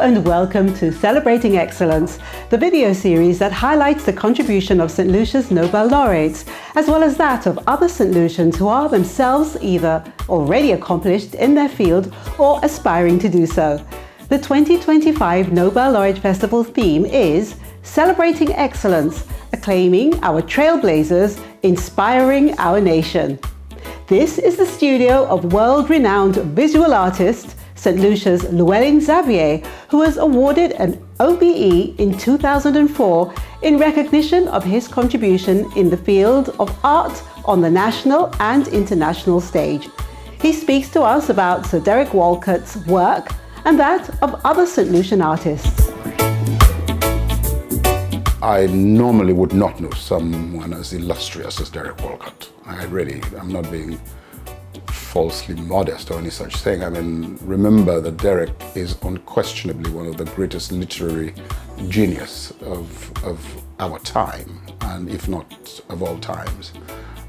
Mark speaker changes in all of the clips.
Speaker 1: and welcome to Celebrating Excellence, the video series that highlights the contribution of St. Lucia's Nobel laureates, as well as that of other St. Lucians who are themselves either already accomplished in their field or aspiring to do so. The 2025 Nobel Laureate Festival theme is Celebrating Excellence, Acclaiming our Trailblazers, Inspiring our Nation. This is the studio of world-renowned visual artist, St. Lucia's Llewellyn Xavier, who was awarded an OBE in 2004 in recognition of his contribution in the field of art on the national and international stage. He speaks to us about Sir Derek Walcott's work and that of other St. Lucian artists.
Speaker 2: I normally would not know someone as illustrious as Derek Walcott. I'm not being falsely modest or any such thing. I mean, remember that Derek is unquestionably one of the greatest literary genius of our time, and if not of all times.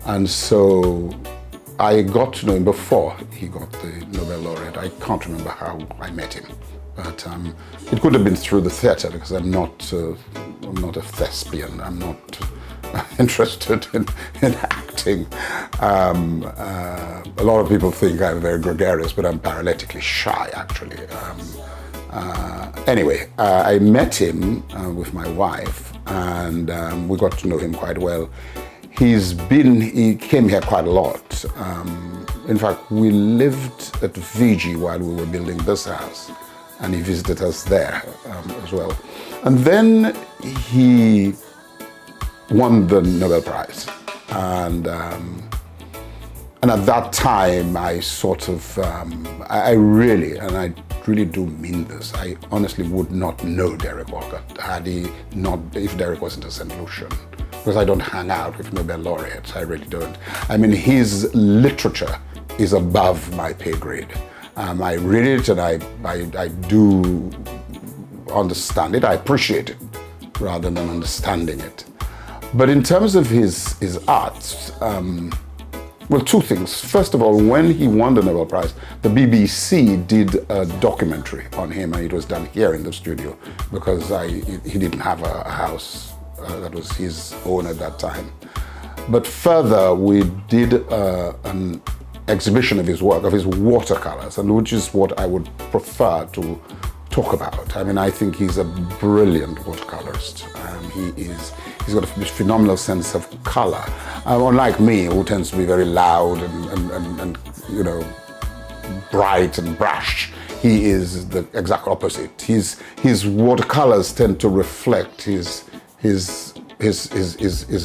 Speaker 2: And so I got to know him before he got the Nobel laureate. I can't remember how I met him, but it could have been through the theatre, because I'm not a thespian. I'm not interested in acting. A lot of people think I'm very gregarious, but I'm paralytically shy, actually. Anyway, I met him with my wife, and we got to know him quite well. He came here quite a lot. In fact, we lived at Fiji while we were building this house, and he visited us there as well. And then he won the Nobel Prize, and at that time I sort of, I really do mean this, I honestly would not know Derek Walcott if Derek wasn't a St. Lucian, because I don't hang out with Nobel laureates. I really don't. I mean, his literature is above my pay grade. I read it and I do understand it. I appreciate it rather than understanding it. But in terms of his art, well, two things. First of all, when he won the Nobel Prize, the BBC did a documentary on him, and it was done here in the studio, because he didn't have a house that was his own at that time. But further, we did an exhibition of his work, of his watercolors, and which is what I would prefer to talk about. I mean, I think he's a brilliant watercolorist. He's got a phenomenal sense of color. Unlike me, who tends to be very loud and you know, bright and brash, he is the exact opposite. His watercolors tend to reflect his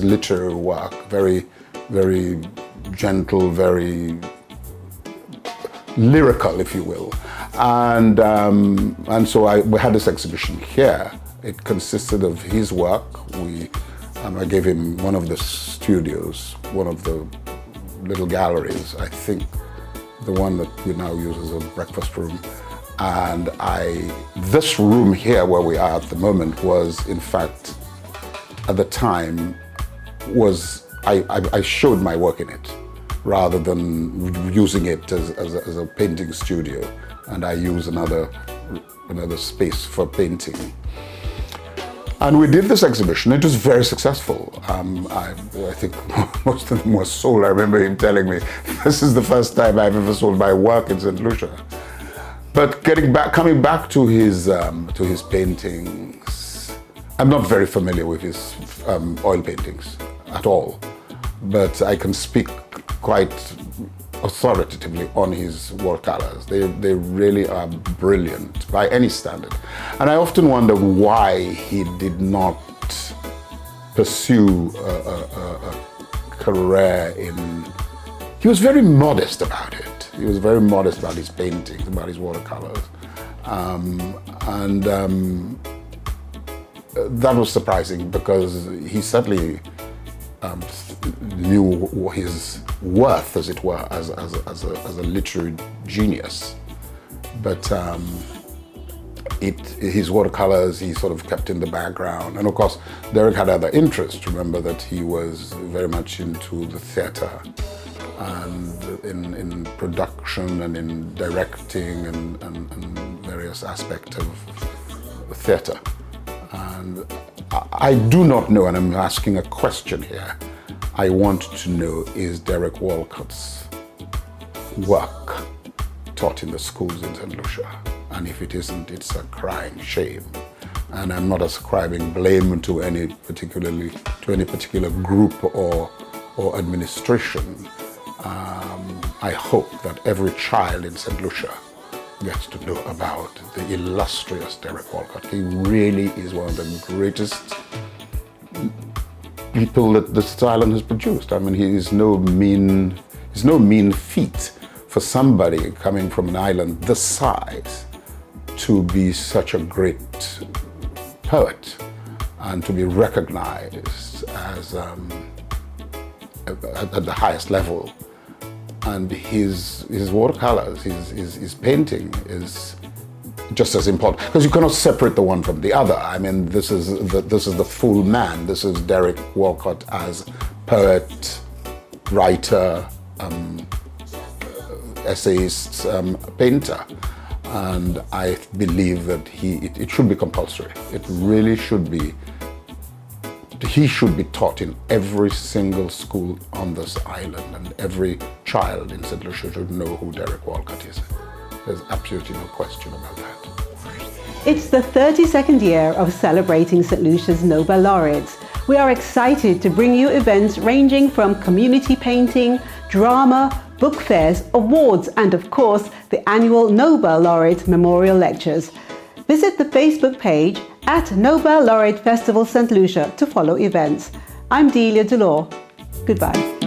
Speaker 2: literary work, very, very gentle, very lyrical, if you will. And so we had this exhibition here. It consisted of his work. I gave him one of the studios, one of the little galleries, I think the one that we now use as a breakfast room. And this room here where we are at the moment was, in fact, at the time, I showed my work in it rather than using it as a painting studio. And I use another space for painting. And we did this exhibition. It was very successful. I think most of them were sold. I remember him telling me, this is the first time I've ever sold my work in St. Lucia. But coming back to his paintings, I'm not very familiar with his oil paintings at all, but I can speak quite authoritatively on his watercolors. They really are brilliant by any standard. And I often wonder why he did not pursue a career in... He was very modest about it. He was very modest about his paintings, about his watercolors. That was surprising, because he certainly knew his worth, as it were, as a literary genius. But his watercolors he sort of kept in the background. And of course, Derek had other interests. Remember that he was very much into the theatre and in production and in directing and various aspects of theatre. And I do not know, and I'm asking a question here, I want to know, is Derek Walcott's work taught in the schools in St. Lucia? And if it isn't, it's a crying shame. And I'm not ascribing blame to any particular group or administration. I hope that every child in St. Lucia gets to know about the illustrious Derek Walcott. He really is one of the greatest people that this island has produced. I mean, he's no mean feat for somebody coming from an island this size to be such a great poet and to be recognized as at the highest level. And his watercolors, his painting is just as important, because you cannot separate the one from the other. I mean, this is the full man. This is Derek Walcott as poet, writer, essayist, painter. And I believe that it should be compulsory. It really should be. He should be taught in every single school on this island, and every child in St. Lucia should know who Derek Walcott is. There's absolutely no question about that.
Speaker 1: It's the 32nd year of celebrating St. Lucia's Nobel laureates. We are excited to bring you events ranging from community painting, drama, book fairs, awards, and of course, the annual Nobel Laureate Memorial Lectures. Visit the Facebook page at Nobel Laureate Festival St. Lucia to follow events. I'm Delia Dolor. Goodbye.